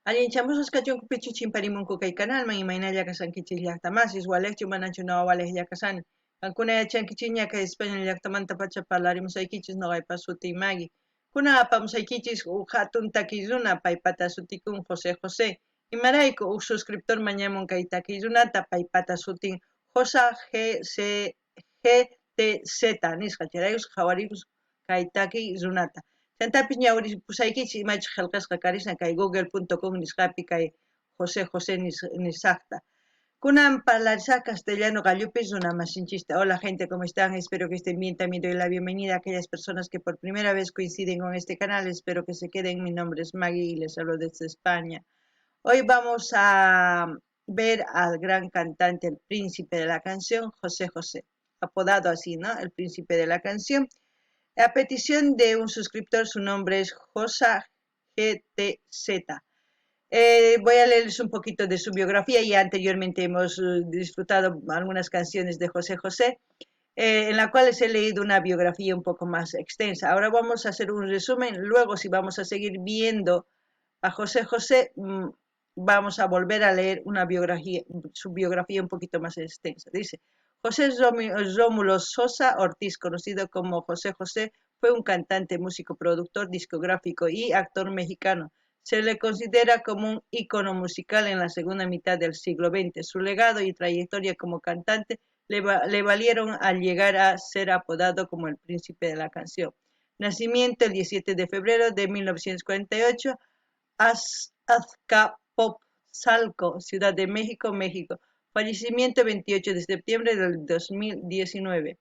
Allinchamos kachunku pichuchin parimunku kay kanalman imaynalla kasankichis llaqtamasis walekchu manachu nawawalej llakasani. Kankuna yachankichis ñaka España llaqtamanta pacha parlarimusaykichis noqaypa sutin Maggie. Kuna apamusaykichis hatun takiy runa paypata sutikun José José. Imarayku suscriptor mañamun kay takiy runata paypata sutin Josa GTZ nisqa chirayus qhawaripus kay takiy runata. Chantapis ñawiripusaykichis imachu qillqasqa karisqa kay google.com nisqapi kay José José nisaqta. Kunan parlarisaq castellano gallupis runamasinchista. Hola gente, ¿cómo están? Espero que estén bien. También doy la bienvenida a aquellas personas que por primera vez coinciden con este canal. Espero que se queden. Mi nombre es Maggie y les hablo desde España. Hoy vamos a ver al gran cantante, el príncipe de la canción, José José, apodado así, ¿no? El príncipe de la canción. A petición de un suscriptor, su nombre es Josa GTZ. Voy a leerles un poquito de su biografía. Ya anteriormente hemos disfrutado algunas canciones de José José, en la cual he leído una biografía un poco más extensa. Ahora vamos a hacer un resumen. Luego, si vamos a seguir viendo a José José, vamos a volver a leer su biografía un poquito más extensa. Dice: José Rómulo Sosa Ortiz, conocido como José José, fue un cantante, músico, productor discográfico y actor mexicano. Se le considera como un ícono musical en la segunda mitad del siglo XX. Su legado y trayectoria como cantante le valieron al llegar a ser apodado como el príncipe de la canción. Nacimiento el 17 de febrero de 1948, Azcapotzalco, Ciudad de México, México. Fallecimiento 28 de septiembre del 2019.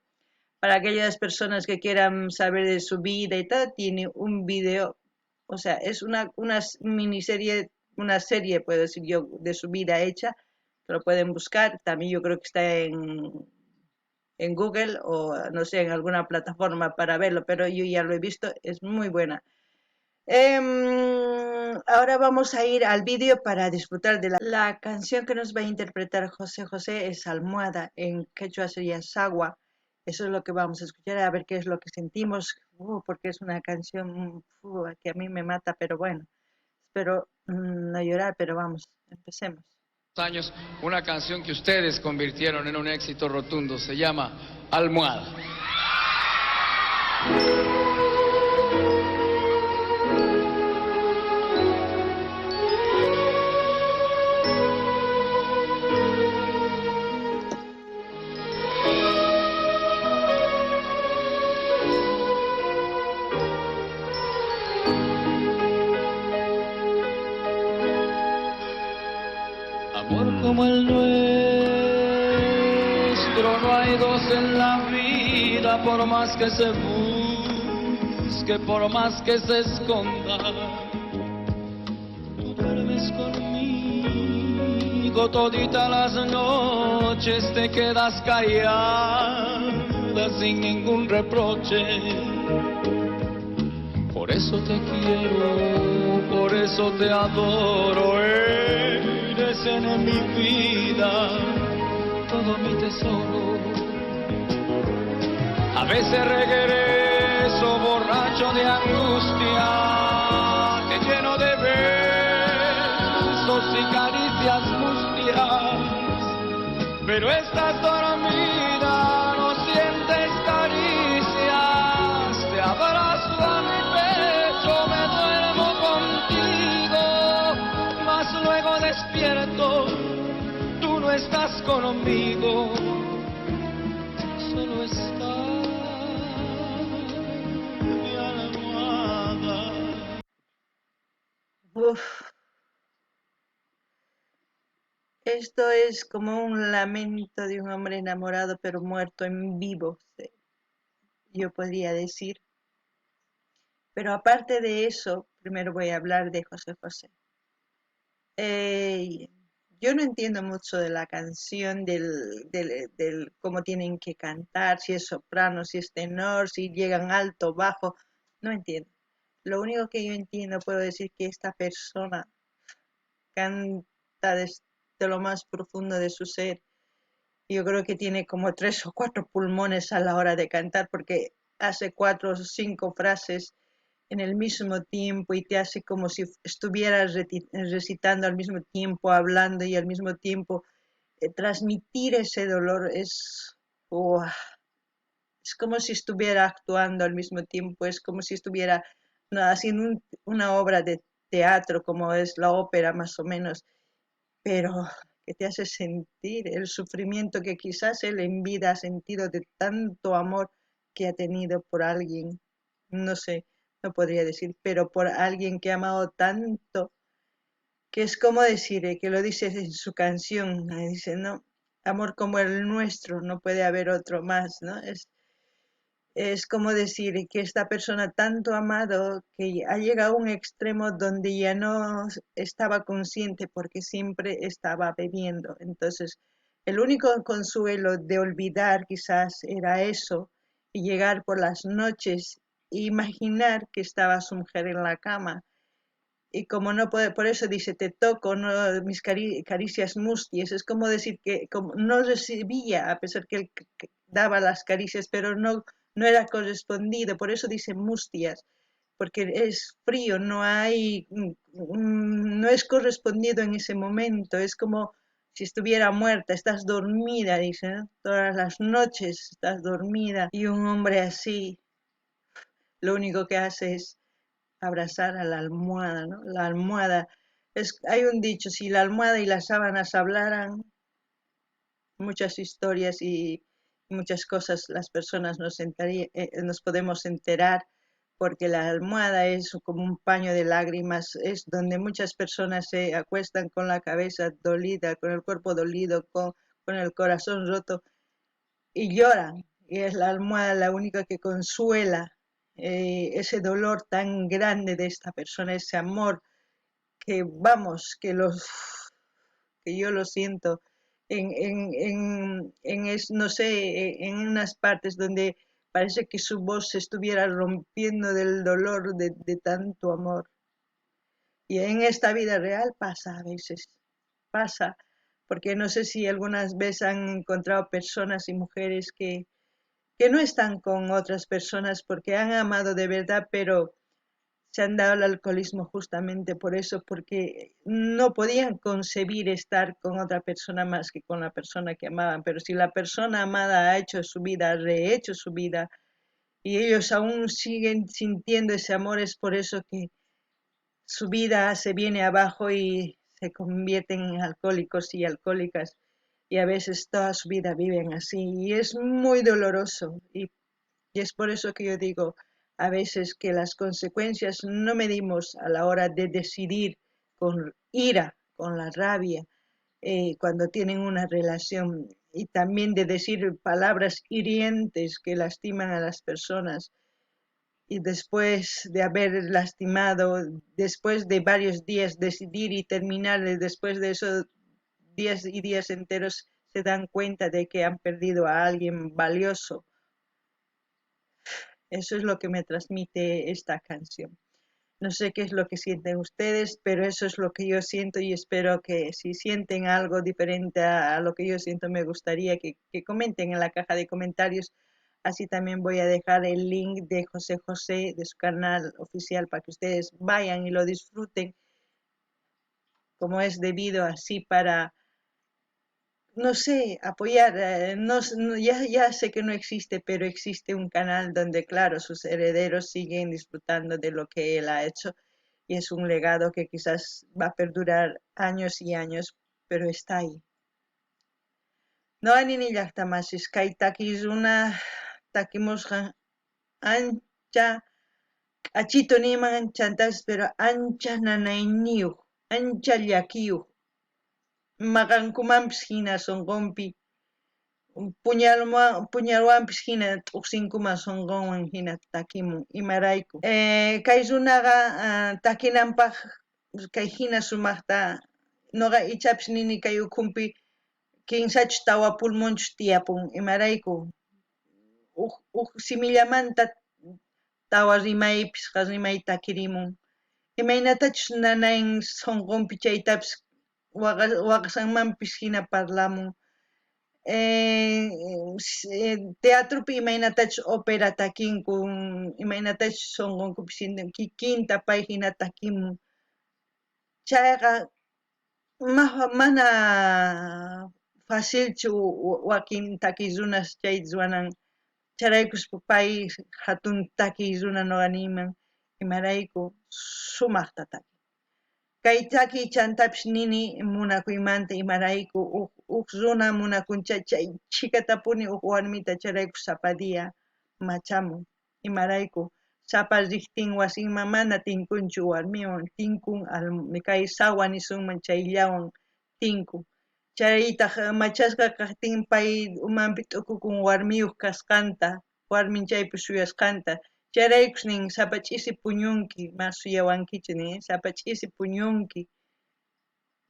Para aquellas personas que quieran saber de su vida y tal, tiene un video, o sea, es una miniserie, una serie, puedo decir yo, de su vida hecha, que lo pueden buscar. También yo creo que está en Google o no sé, en alguna plataforma para verlo, pero yo ya lo he visto, es muy buena. Ahora vamos a ir al vídeo para disfrutar de la canción que nos va a interpretar José José. Es Almohada, en quechua sería Sagua. Eso es lo que vamos a escuchar, a ver qué es lo que sentimos, porque es una canción que a mí me mata, pero bueno, espero no llorar, pero vamos, empecemos. Años, una canción que ustedes convirtieron en un éxito rotundo, se llama Almohada. Amor como el nuestro, no hay dos en la vida, por más que se busque, por más que se esconda. Tú duermes conmigo toditas las noches, te quedas callada sin ningún reproche. Por eso te quiero, por eso te adoro, eres en mi vida todo mi tesoro. A veces regreso borracho de angustia, te lleno de besos y caricias mustias, pero estás dormida, no sientes caricias, te abrazo a mi pecho, me duermo contigo, mas luego despierto, tú no estás conmigo, solo está mi almohada. Uf. Esto es como un lamento de un hombre enamorado pero muerto en vivo, yo podría decir. Pero aparte de eso, primero voy a hablar de José José. Yo no entiendo mucho de la canción, del cómo tienen que cantar, si es soprano, si es tenor, si llegan alto, bajo, no entiendo. Lo único que yo entiendo, puedo decir que esta persona canta desde lo más profundo de su ser. Yo creo que tiene como 3 o 4 pulmones a la hora de cantar, porque hace 4 o 5 frases en el mismo tiempo y te hace como si estuvieras recitando al mismo tiempo, hablando y al mismo tiempo transmitir ese dolor ¡guau! Es como si estuviera actuando al mismo tiempo, es como si estuviera haciendo una obra de teatro como es la ópera más o menos, pero que te hace sentir el sufrimiento que quizás él en vida ha sentido de tanto amor que ha tenido por alguien, no sé, no podría decir, pero por alguien que ha amado tanto, que es como decir, que lo dice en su canción, dice, no, amor como el nuestro, no puede haber otro más, ¿no? Es como decir que esta persona tanto amado que ha llegado a un extremo donde ya no estaba consciente porque siempre estaba bebiendo. Entonces, el único consuelo de olvidar quizás era eso y llegar por las noches e imaginar que estaba su mujer en la cama. Y como no puede, por eso dice, te toco, no, mis caricias mustias, es como decir que como no recibía, a pesar que él daba las caricias, pero no era correspondido, por eso dice mustias, porque es frío, no es correspondido en ese momento, es como si estuviera muerta, estás dormida, dice, ¿no? Todas las noches estás dormida, y un hombre así, lo único que hace es abrazar a la almohada, ¿no? La almohada, hay un dicho, si la almohada y las sábanas hablaran, muchas historias y muchas cosas las personas nos podemos enterar, porque la almohada es como un paño de lágrimas, es donde muchas personas se acuestan con la cabeza dolida, con el cuerpo dolido, con el corazón roto y lloran. Y es la almohada la única que consuela ese dolor tan grande de esta persona, ese amor que vamos, que yo lo siento no sé, en unas partes donde parece que su voz se estuviera rompiendo del dolor de tanto amor. Y en esta vida real pasa a veces, pasa, porque no sé si algunas veces han encontrado personas y mujeres que no están con otras personas porque han amado de verdad, pero se han dado al alcoholismo justamente por eso, porque no podían concebir estar con otra persona más que con la persona que amaban. Pero si la persona amada ha hecho su vida, ha rehecho su vida, y ellos aún siguen sintiendo ese amor, es por eso que su vida se viene abajo y se convierten en alcohólicos y alcohólicas. Y a veces toda su vida viven así. Y es muy doloroso. Y es por eso que yo digo a veces que las consecuencias no medimos a la hora de decidir con ira, con la rabia, cuando tienen una relación y también de decir palabras hirientes que lastiman a las personas y después de haber lastimado, después de varios días decidir y terminar, después de esos días y días enteros se dan cuenta de que han perdido a alguien valioso. Eso es lo que me transmite esta canción. No sé qué es lo que sienten ustedes, pero eso es lo que yo siento y espero que si sienten algo diferente a lo que yo siento, me gustaría que comenten en la caja de comentarios. Así también voy a dejar el link de José José, de su canal oficial, para que ustedes vayan y lo disfruten como es debido, así para no sé, apoyar, ya sé que no existe, pero existe un canal donde, claro, sus herederos siguen disfrutando de lo que él ha hecho y es un legado que quizás va a perdurar años y años, pero está ahí. No hay ni llaqtamasis, kay takisuna takimusqa ancha achito niman chantas, pero ancha nanayniyuq, ancha llakiyuq, maqankumanpis hina sunqunpi puñalwanpis hina t'uqsinkuman sunqunwan hina takimun imarayku. Kay runaqa takinanpaq kay hina sumaqta ñuqa ichapis nini kay ukhunpi kinsachu tawa pulmonchu tiyapun imarayku huk simillamanta tawa rimaypis rimay takirimun imaynatachus nanayn sunqunpi chaytapis waqasanmanpis hina parlamun teatrupi imaynatach opera takinkun, imaynatach sonqunkupi kikinta pay hina takimun. Chayqa mana facilchu wakin takiq runas chay ruwanan, charaykuspa pay hatun takiq runa nuqa niyman imarayku sumaqta takin. Kay takiy chantapish nini munakuymanta imarayku huk runa munakuncha chay chikatapuni huk warmita charaykush sapa dia machamun, imarayku sapa riqtin wasinman mana tinkunchu warmiwan, tinkun kay sawa nisunman chayllawan tinkun. Chaytaq machasqa kaqtin pay umanpi t'ukukun warmiyuq kasqanta, warmin chaypi shuyasqanta, chayraykush nin sapa ch'isi puñunki, mas suyawankichu nin sapa ch'isi puñunki,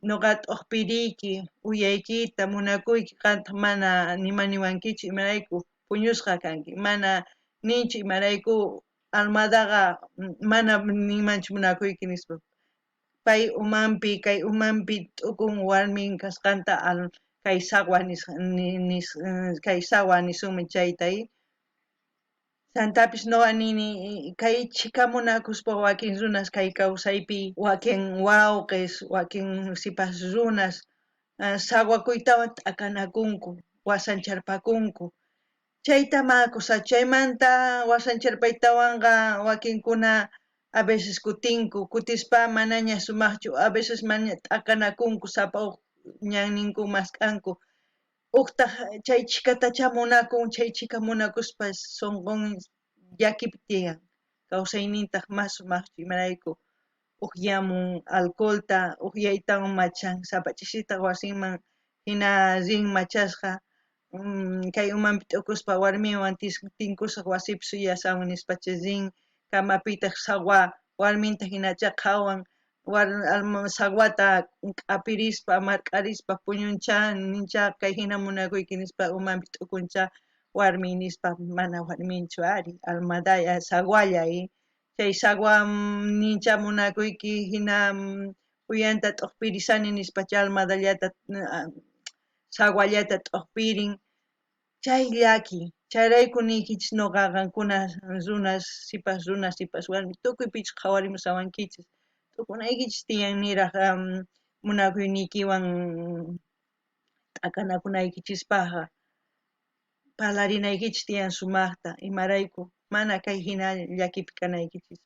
nuqa t'uqpiriyki, uyaykita, munakuyki qamtaq mana nima niwankichu imarayku puñusqa kanki, mana ninchu imarayku almadaqa mana nimanchu munakuyki nispa. Pay kay umanpi t'ukun warmin kasqanta kay sawa nisunman chaytay. Chantapish nuqa nini kay chikamunakuspa wakin runas kay kawsaypi, wakin wawqis, wakin sipas runas sawakuytawan t'akanakunku, wasancharpakunku. Chayta makusaq, chaymanta wasancharpaytawanqa wakinkuna a veces kutinku, kutispa manaña sumaqchu, a veces mana t'akanakunku sapa huk ñanninkun mask'anku. Uqtaq chay chikatacha munakun, chay chika munakuspa sunqun llakipi tiyan, kawsaynintaq mas sumaqchu imarayku uqyamun alcoholta, uqyaytawan machan, sapa ch'isitaq wasinman hina rin machasqa, kay umanpi t'ukuspa warmiwan tinkusaq wasipi suyasamun nispacha rin, kamapitaq sawa warminta hinacha qhawan sawata k'apirispa mark'arispa puñuncha nincha kay hina munakuyki nispa umanpi t'ukuncha warmi nispa mana warminchu ari, almadaya sawallay, chay sawa nincha munakuyki hina uyanta t'uqpirisani nispacha almadallata sawallata t'uqpirin, chay llaki, chayrayku niykichis nuqa qankuna runas, sipas warmi tukuypichus qhawarimusawankichis, t'ukunaykichis tiyan niraq munakuynikiwan t'akanakunaykichispaqa, parlarinaykichis tiyan sumaqta, imarayku mana kay hina llakipi kanaykichis.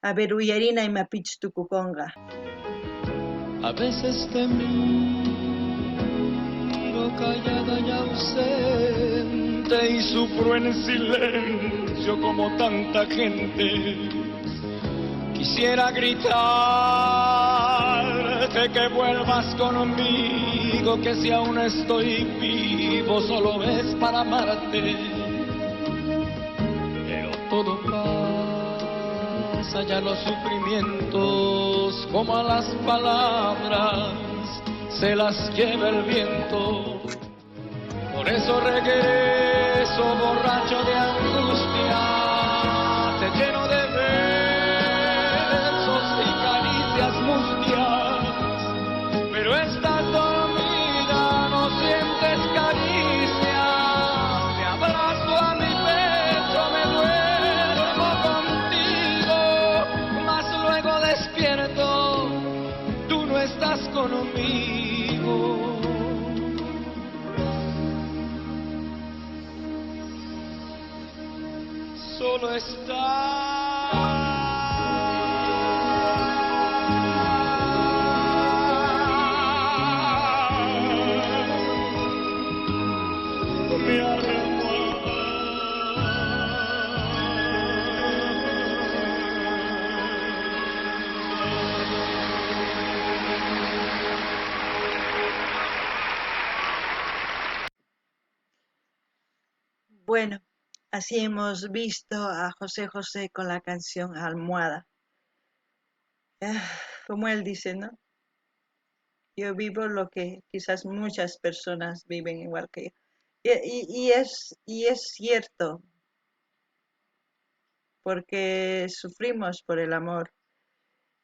A ver, uyarina imapichis tukukunqa. A veces te miro callada y ausente y sufro en silencio como tanta gente. Quisiera gritarte que vuelvas conmigo, que si aún estoy vivo solo es para amarte. Pero todo pasa, ya los sufrimientos como a las palabras se las lleva el viento. Por eso regreso borracho de angustia, te lleno de besos y caricias mustias, pero estás dormida, no sientes caricias, te abrazo a mi pecho, me duermo contigo, mas luego despierto, tú no estás conmigo. Solo está mi almohada. Bueno, así hemos visto a José José con la canción Almohada. Como él dice, ¿no? Yo vivo lo que quizás muchas personas viven igual que yo. Y es cierto, porque sufrimos por el amor,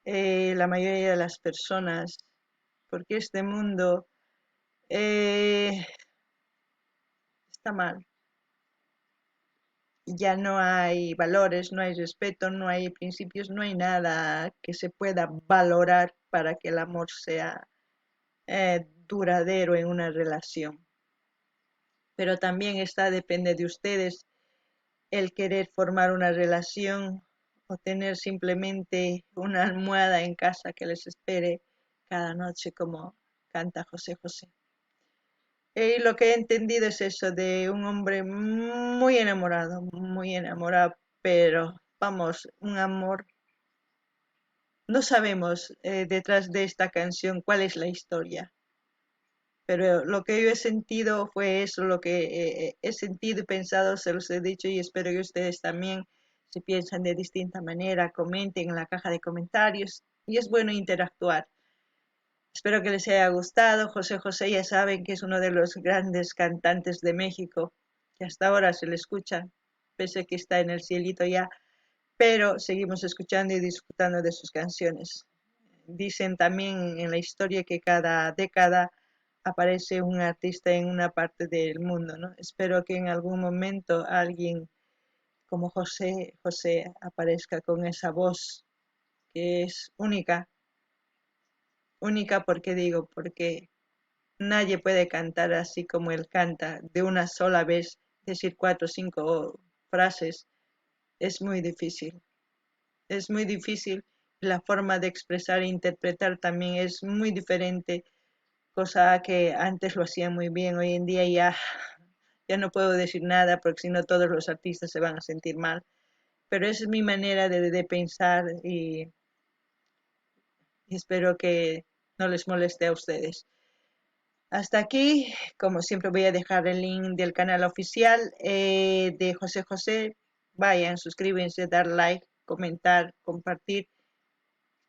la mayoría de las personas, porque este mundo está mal. Ya no hay valores, no hay respeto, no hay principios, no hay nada que se pueda valorar para que el amor sea duradero en una relación. Pero también depende de ustedes el querer formar una relación o tener simplemente una almohada en casa que les espere cada noche como canta José José. Y lo que he entendido es eso de un hombre muy enamorado, pero vamos, un amor. No sabemos detrás de esta canción cuál es la historia, pero lo que yo he sentido fue eso, lo que he sentido y pensado, se los he dicho y espero que ustedes también, si piensan de distinta manera, comenten en la caja de comentarios y es bueno interactuar. Espero que les haya gustado. José José ya saben que es uno de los grandes cantantes de México, que hasta ahora se le escucha, pese a que está en el cielito ya, pero seguimos escuchando y disfrutando de sus canciones. Dicen también en la historia que cada década aparece un artista en una parte del mundo, ¿no? Espero que en algún momento alguien como José José aparezca con esa voz que es única. Única porque digo, porque nadie puede cantar así como él canta, de una sola vez, decir 4 o 5 frases, es muy difícil. Es muy difícil. La forma de expresar e interpretar también es muy diferente, cosa que antes lo hacían muy bien. Hoy en día ya no puedo decir nada porque si no todos los artistas se van a sentir mal. Pero esa es mi manera de pensar y espero que no les moleste a ustedes. Hasta aquí, como siempre voy a dejar el link del canal oficial de José José. Vayan, suscríbanse, dar like, comentar, compartir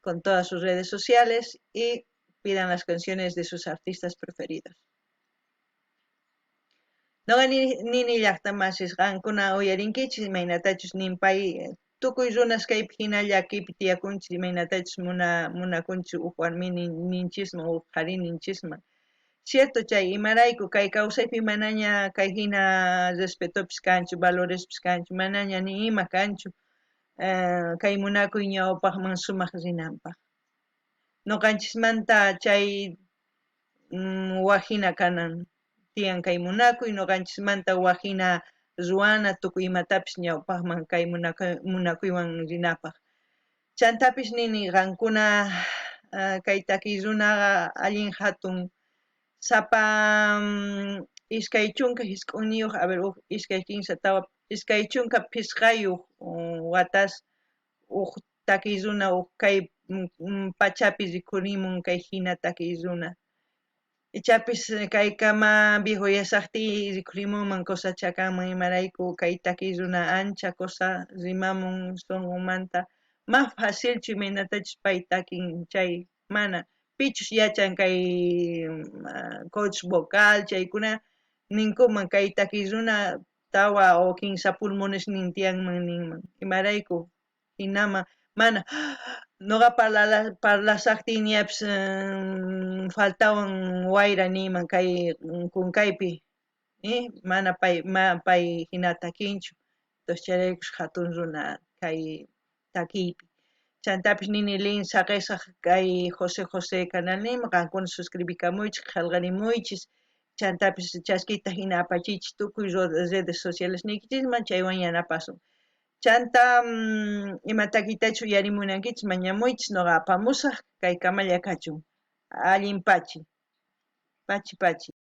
con todas sus redes sociales y pidan las canciones de sus artistas preferidos. Noqa nini llaqtamasiqankuna uyarinkichis imaynatachus nimpay tukuy runas kaypi hina llakipi tiyakunchis imaynatachus munakunchis huk warmini ninchisman huk qhari ninchisman. Cierto chay imarayku kay kawsaypi manaña kay hina respetopis kanchu, valorespis kanchu, manaña ni ima kanchu kay munakuy ñawpaqman sumaq rinanpaq. Noqanchismanta chay wajina kanan tiyan kay munakuy, noqanchismanta wajina ruwana tukuy imatapis ñawpaqman kay munakuywan rinapaq. Chantapis nini qankuna kay takiy runaqa allin hatun sapa iskay chunka hisk'uniyuq, a ver, iskay kinsa tawa, iskay chunka pisqayuq watas huk takiy runa huk kay pachapi rikhurimun kay hina takiy runa. Ichapis kay kama viejoyasaqti rikhurimunman cosachakanman imarayku kay takiy runa ancha cosa rimamun sunqunmanta más facilchu imaynatachus pay takin chay mana pichus yachan kay coach vocal chaykuna ninkuman kay takiy runa tawa o kinsa pulmones nin tiyanman ninman imarayku hinaman mana noqa parlasaqti ñapis faltawan wayra niyman kay kunkaypi mana pay hina takinchu entonces chayraykush hatun runa kay takiypi chantapis nini lin saqisaq kay José José canal nima qankuna suscribikamuychis qillqarimuychis chantapis chaskita hina apachiychis tukuy redes sociales niykichisman chaywan yanapasun chanta ima takiytachu uyarimunankichis mañamuychis noqa apamusaq kay kamalla kachun allin pachi pachi